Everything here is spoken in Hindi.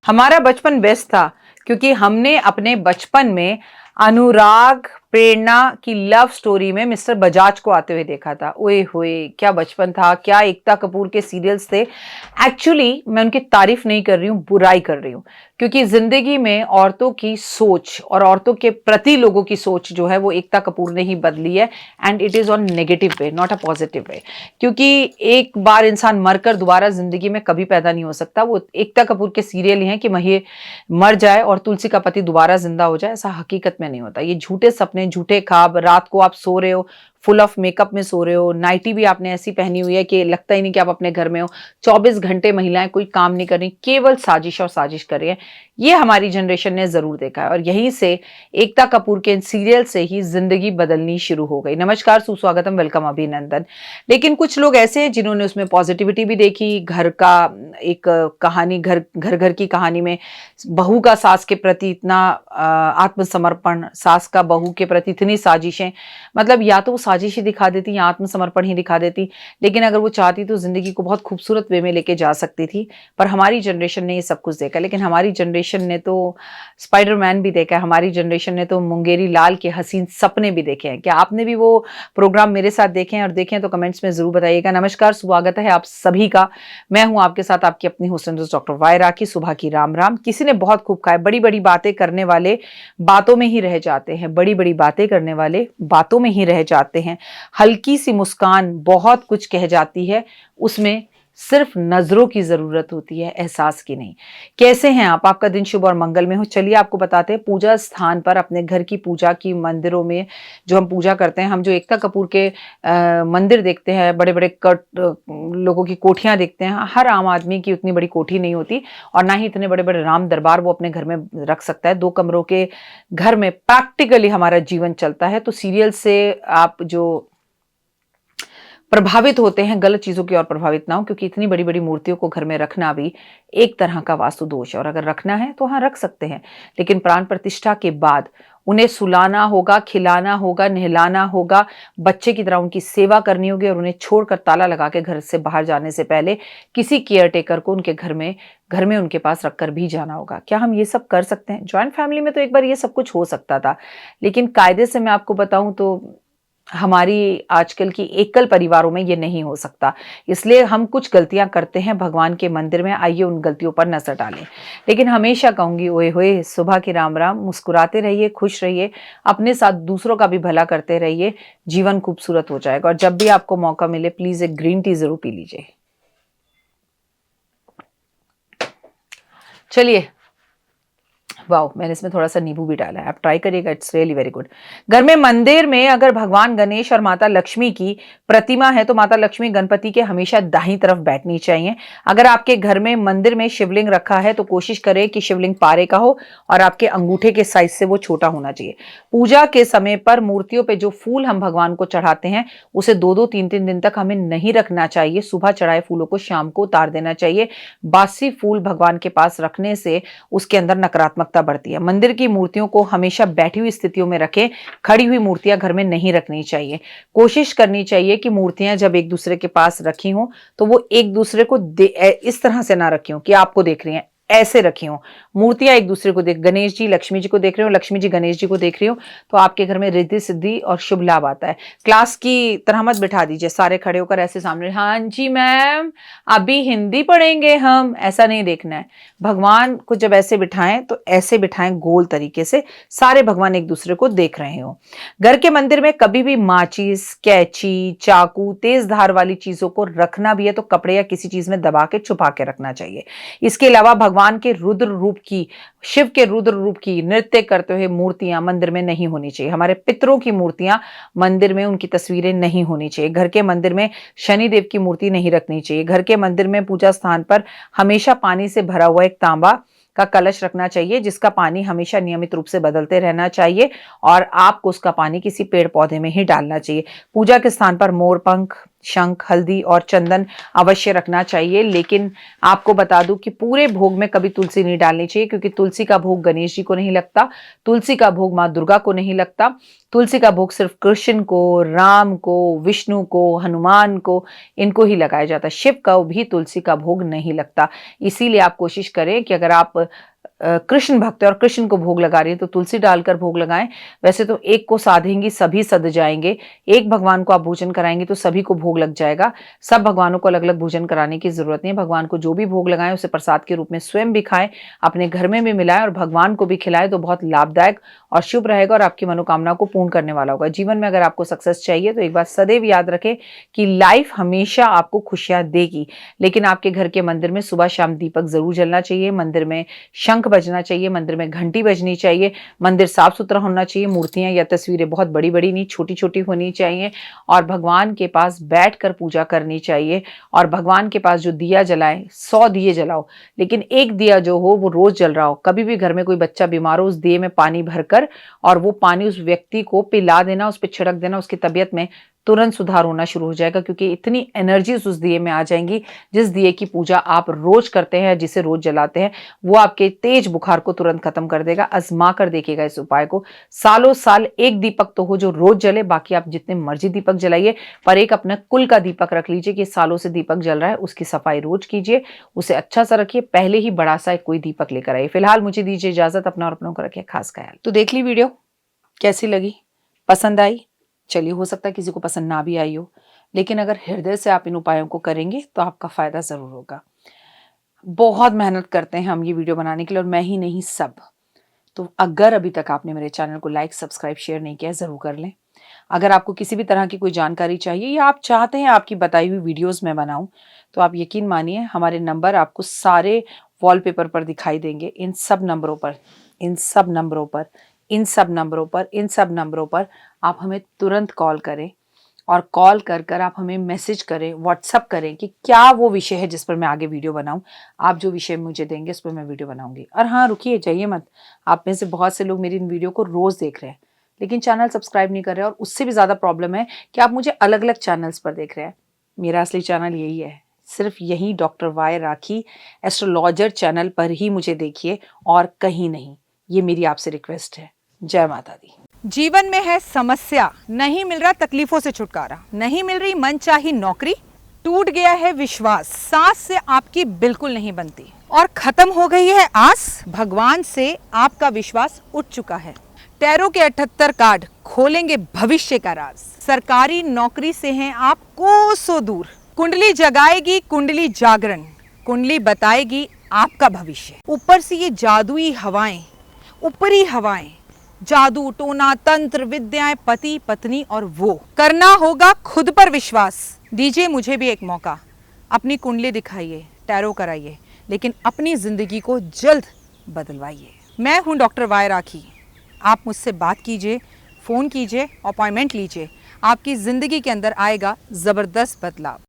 हमारा बचपन बेस्ट था क्योंकि हमने अपने बचपन में अनुराग प्रेरणा की लव स्टोरी में मिस्टर बजाज को आते हुए देखा था। ओए होए, क्या बचपन था, क्या एकता कपूर के सीरियल्स थे। एक्चुअली मैं उनकी तारीफ नहीं कर रही हूँ, बुराई कर रही हूँ, क्योंकि जिंदगी में औरतों की सोच और औरतों के प्रति लोगों की सोच जो है वो एकता कपूर ने ही बदली है। And it is on negative way, not a positive way. क्योंकि एक बार इंसान मरकर दोबारा जिंदगी में कभी पैदा नहीं हो सकता। वो एकता कपूर के सीरियल ही हैं कि महिए मर जाए और तुलसी का पति दोबारा जिंदा हो जाए, ऐसा हकीकत में नहीं होता। ये झूठे सपने, झूठे ख्वाब, रात को आप सो रहे हो, फुल ऑफ मेकअप में सो रहे हो, नाइटी भी आपने ऐसी पहनी हुई है कि लगता ही नहीं कि आप अपने घर में हो। 24 घंटे महिलाएं कोई काम नहीं कर रही, केवल साजिश और साजिश कर रही है। ये हमारी जनरेशन ने जरूर देखा है और यहीं से एकता कपूर के सीरियल से ही जिंदगी बदलनी शुरू हो गई। नमस्कार, सुस्वागतम, वेलकम, अभिनंदन। लेकिन कुछ लोग ऐसे हैं जिन्होंने उसमें पॉजिटिविटी भी देखी, घर का एक कहानी, घर घर घर की कहानी में बहू का सास के प्रति इतना आत्मसमर्पण, सास का बहू के प्रति इतनी साजिशें, मतलब या तो वो साजिश ही दिखा देती या आत्मसमर्पण ही दिखा देती। लेकिन अगर वो चाहती तो जिंदगी को बहुत खूबसूरत वे में लेके जा सकती थी। पर हमारी जनरेशन ने ये सब कुछ देखा। लेकिन हमारी जनरेशन ने तो स्पाइडरमैन भी देखा है, हमारी जनरेशन ने तो मुंगेरी लाल के हसीन सपने भी देखे हैं। क्या आपने भी वो प्रोग्राम मेरे साथ देखे हैं? और देखें तो कमेंट्स में जरूर बताइएगा। नमस्कार, स्वागत है आप सभी का। मैं हूं आपके साथ आपकी अपनी होस्ट डॉक्टर वायरा की। सुबह की राम राम। किसी ने बहुत खूब कहा है, बड़ी बड़ी बातें करने वाले बातों में ही रह जाते हैं, बड़ी बड़ी बातें करने वाले बातों में ही रह जाते हैं। हल्की सी मुस्कान बहुत कुछ कह जाती है, उसमें सिर्फ नजरों की जरूरत होती है, एहसास की नहीं। कैसे हैं आप? आपका दिन शुभ और मंगल में हो। चलिए आपको बताते हैं, पूजा स्थान पर अपने घर की पूजा की, मंदिरों में जो हम पूजा करते हैं, हम जो एकता कपूर के मंदिर देखते हैं, बड़े बड़े लोगों की कोठियां देखते हैं, हर आम आदमी की उतनी बड़ी कोठी नहीं होती और ना ही इतने बड़े बड़े राम दरबार वो अपने घर में रख सकता है। 2 कमरों के घर में प्रैक्टिकली हमारा जीवन चलता है। तो सीरियल से आप जो प्रभावित होते हैं, गलत चीजों की ओर प्रभावित ना हो, क्योंकि इतनी बड़ी बड़ी मूर्तियों को घर में रखना भी एक तरह का वास्तु दोष है। और अगर रखना है तो हाँ, रख सकते हैं, लेकिन प्राण प्रतिष्ठा के बाद उन्हें सुलाना होगा, खिलाना होगा, नहलाना होगा, बच्चे की तरह उनकी सेवा करनी होगी और उन्हें छोड़कर ताला लगा के घर से बाहर जाने से पहले किसी केयर टेकर को उनके घर में उनके पास रखकर भी जाना होगा। क्या हम ये सब कर सकते हैं? ज्वाइंट फैमिली में तो एक बार ये सब कुछ हो सकता था, लेकिन कायदे से मैं आपको बताऊं तो हमारी आजकल की एकल परिवारों में ये नहीं हो सकता। इसलिए हम कुछ गलतियां करते हैं भगवान के मंदिर में, आइए उन गलतियों पर नजर डालें। लेकिन हमेशा कहूंगी, ओए होए, सुबह की राम राम। मुस्कुराते रहिए, खुश रहिए, अपने साथ दूसरों का भी भला करते रहिए, जीवन खूबसूरत हो जाएगा। और जब भी आपको मौका मिले, प्लीज एक ग्रीन टी जरूर पी लीजिए। चलिए, वाओ, मैंने इसमें थोड़ा सा नींबू भी डाला है, आप ट्राई करिएगा, इट्स रियली वेरी गुड। घर में मंदिर में अगर भगवान गणेश और माता लक्ष्मी की प्रतिमा है तो माता लक्ष्मी गणपति के हमेशा दाहिनी तरफ बैठनी चाहिए। अगर आपके घर में मंदिर में शिवलिंग रखा है तो कोशिश करें कि शिवलिंग पारे का हो और आपके अंगूठे के साइज से वो छोटा होना चाहिए। पूजा के समय पर मूर्तियों पर जो फूल हम भगवान को चढ़ाते हैं उसे 2-2, 3-3 दिन तक हमें नहीं रखना चाहिए। सुबह चढ़ाए फूलों को शाम को उतार देना चाहिए। बासी फूल भगवान के पास रखने से उसके अंदर नकारात्मक बढ़ती है। मंदिर की मूर्तियों को हमेशा बैठी हुई स्थितियों में रखें, खड़ी हुई मूर्तियां घर में नहीं रखनी चाहिए। कोशिश करनी चाहिए कि मूर्तियां जब एक दूसरे के पास रखी हों तो वो एक दूसरे को इस तरह से ना रखी हों कि आपको देख रही हैं, ऐसे रखी हो। मूर्तियां एक दूसरे को देख, गणेश जी लक्ष्मी जी को देख रहे हो, लक्ष्मी जी गणेश जी को देख रही हो, तो आपके घर में रिद्धि सिद्धि और शुभ लाभ आता है। क्लास की तरह मत बिठा दीजिए, सारे खड़े होकर ऐसे सामने, हाँ जी मैम अभी हिंदी पढ़ेंगे हम, ऐसा नहीं देखना है। भगवान को जब ऐसे बिठाएं तो ऐसे बिठाएं, गोल तरीके से, सारे भगवान एक दूसरे को देख रहे हो। घर के मंदिर में कभी भी माचिस, कैंची, चाकू, तेज धार वाली चीजों को रखना भी है तो कपड़े या किसी चीज में दबा के छुपा के रखना चाहिए। इसके अलावा भगवान के रुद्र रूप की, शिव के रुद्र रूप की नृत्य करते हुए मूर्तियां मंदिर में नहीं होनी चाहिए। हमारे पितरों की मूर्तियां मंदिर में, उनकी तस्वीरें नहीं होनी चाहिए। घर के मंदिर में शनिदेव की मूर्ति नहीं रखनी चाहिए। घर के मंदिर में पूजा स्थान पर हमेशा पानी से भरा हुआ एक तांबा का कलश रखना चाहिए, जिसका पानी हमेशा नियमित रूप से बदलते रहना चाहिए और आपको उसका पानी किसी पेड़ पौधे में ही डालना चाहिए। पूजा के स्थान पर मोर पंख, शंख, हल्दी और चंदन अवश्य रखना चाहिए। लेकिन आपको बता दूं कि पूरे भोग में कभी तुलसी नहीं डालनी चाहिए, क्योंकि तुलसी का भोग गणेश जी को नहीं लगता, तुलसी का भोग माँ दुर्गा को नहीं लगता। तुलसी का भोग सिर्फ कृष्ण को, राम को, विष्णु को, हनुमान को, इनको ही लगाया जाता है। शिव का भी तुलसी का भोग नहीं लगता। इसीलिए आप कोशिश करें कि अगर आप कृष्ण भक्त है और कृष्ण को भोग लगा रही है तो तुलसी डालकर भोग लगाएं। वैसे तो एक को साधेंगी सभी सध जाएंगे, एक भगवान को आप भोजन कराएंगे तो सभी को भोग लग जाएगा। सब भगवानों को अलग अलग भोजन कराने की जरूरत नहीं है। भगवान को जो भी भोग लगाएं उसे प्रसाद के रूप में स्वयं भी खाएं, अपने घर में भी मिलाएं और भगवान को भी खिलाएं, तो बहुत लाभदायक और शुभ रहेगा और आपकी मनोकामना को पूर्ण करने वाला होगा। जीवन में अगर आपको सक्सेस चाहिए तो एक बात सदैव याद रखें कि लाइफ हमेशा आपको खुशियां देगी, लेकिन आपके घर के मंदिर में सुबह शाम दीपक जरूर जलना चाहिए, मंदिर में शंख बजना चाहिए, मंदिर में घंटी बजनी चाहिए, मंदिर साफ सुथरा होना चाहिए, मूर्तियां या तस्वीरें बहुत बड़ी बड़ी नहीं छोटी छोटी होनी चाहिए, और भगवान के पास बैठकर पूजा करनी चाहिए। और भगवान के पास जो दिया जलाएं, 100 दिए जलाओ, लेकिन एक दिया जो हो वो रोज जल रहा हो। कभी भी घर में कोई बच्चा बीमार हो, उस दिए में पानी भरकर और वो पानी उस व्यक्ति को पिला देना, उस पर छिड़क देना, उसकी तबीयत में तुरंत सुधार होना शुरू हो जाएगा, क्योंकि इतनी एनर्जीज उस दिए में आ जाएंगी। जिस दिए की पूजा आप रोज करते हैं, जिसे रोज जलाते हैं, वो आपके तेज बुखार को तुरंत खत्म कर देगा। आजमा कर देखिएगा इस उपाय को। सालों साल एक दीपक तो हो जो रोज जले, बाकी आप जितने मर्जी दीपक जलाइए, पर एक अपना कुल का दीपक रख लीजिए कि सालों से दीपक जल रहा है, उसकी सफाई रोज कीजिए, उसे अच्छा सा रखिए, पहले ही बड़ा सा कोई दीपक लेकर आइए। फिलहाल मुझे दीजिए इजाजत, अपना और अपनों को रखिए खास ख्याल। तो देख ली वीडियो, कैसी लगी, पसंद आई? चलिए, हो सकता है किसी को पसंद ना भी आई हो, लेकिन अगर हृदय से आप इन उपायों को करेंगे तो आपका फायदा जरूर होगा। बहुत मेहनत करते हैं हम ये वीडियो बनाने के लिए, और मैं ही नहीं सब। तो अगर अभी तक आपने मेरे चैनल को लाइक, सब्सक्राइब, शेयर नहीं किया, जरूर कर लें। अगर आपको किसी भी तरह की कोई जानकारी चाहिए या आप चाहते हैं आपकी बताई हुई वीडियोस मैं बनाऊं, तो आप यकीन मानिए हमारे नंबर आपको सारे वॉलपेपर पर दिखाई देंगे। इन सब नंबरों पर, इन सब नंबरों पर, इन सब नंबरों पर, इन सब नंबरों पर आप हमें तुरंत कॉल करें, और कॉल कर कर आप हमें मैसेज करें, व्हाट्सअप करें कि क्या वो विषय है जिस पर मैं आगे वीडियो बनाऊं। आप जो विषय मुझे देंगे उस पर मैं वीडियो बनाऊंगी। और हाँ, रुकिए, जाइए मत। आप में से बहुत से लोग मेरी इन वीडियो को रोज देख रहे हैं, लेकिन चैनल सब्सक्राइब नहीं कर रहे हैं, और उससे भी ज़्यादा प्रॉब्लम है कि आप मुझे अलग अलग चैनल्स पर देख रहे हैं। मेरा असली चैनल यही है, सिर्फ यही डॉक्टर वाई राखी एस्ट्रोलॉजर चैनल पर ही मुझे देखिए, और कहीं नहीं। ये मेरी आपसे रिक्वेस्ट है। जय माता दी। जीवन में है समस्या, नहीं मिल रहा तकलीफों से छुटकारा, नहीं मिल रही मनचाही नौकरी, टूट गया है विश्वास, सांस से आपकी बिल्कुल नहीं बनती, और खत्म हो गई है आस, भगवान से आपका विश्वास उठ चुका है। टैरो के 78 कार्ड खोलेंगे भविष्य का राज। सरकारी नौकरी से हैं आप कोसों दूर, कुंडली जगाएगी कुंडली जागरण, कुंडली बताएगी आपका भविष्य। ऊपर से ये जादुई हवाएं, ऊपरी हवाएं, जादू टोना तंत्र विद्याएं, पति पत्नी, और वो करना होगा खुद पर विश्वास। दीजिए मुझे भी एक मौका, अपनी कुंडली दिखाइए, टैरो कराइए, लेकिन अपनी जिंदगी को जल्द बदलवाइए। मैं हूं डॉक्टर वाई राखी। आप मुझसे बात कीजिए, फ़ोन कीजिए, अपॉइंटमेंट लीजिए, आपकी ज़िंदगी के अंदर आएगा ज़बरदस्त बदलाव।